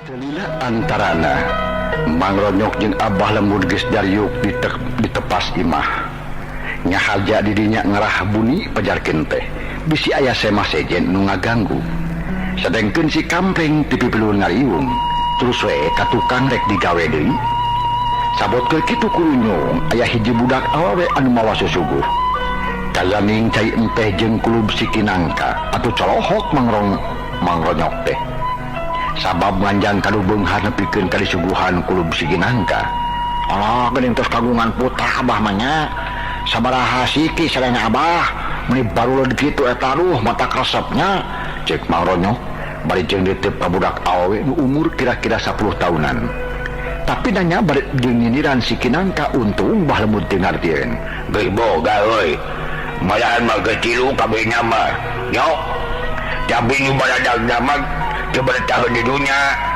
Celila antarana mangronyok jeung Abah lembur geus dariuk ditepas imah. Nyahaja didinya ngerah buni pajarkeun teh. Bisi aya semah sejen nu ngaganggu. Sadengkeun si kampleng ti pipilun ngariung, terus we ka tukang rek digawe deui. Sabot keur kitu kurunyung aya hiji budak awewe anu mawa susuguh. Kalaning cai empeh jeung kulub si kinangka atuh colohok mangronyok teh. Sabab nganjang kanu beunghar nepikeun ka disuguhan kulub si kinangka. Allah geuning tos kagungan putra Abah mah nya. Sabaraha siki sareng Abah meni baru kitu eta aduh mata kresepnya cek mangronyok bari jeung diteup ka budak awewe nu umur kira-kira 10 tahunan. Tapi nanya bari jeung nyindiran si kinangka untung Bah lembut teu ngartieun. Geus boga euy. Malahan mah kecilu kabehna mah. Nyok. Tapi nu baradag mah teu bertahan di dunya.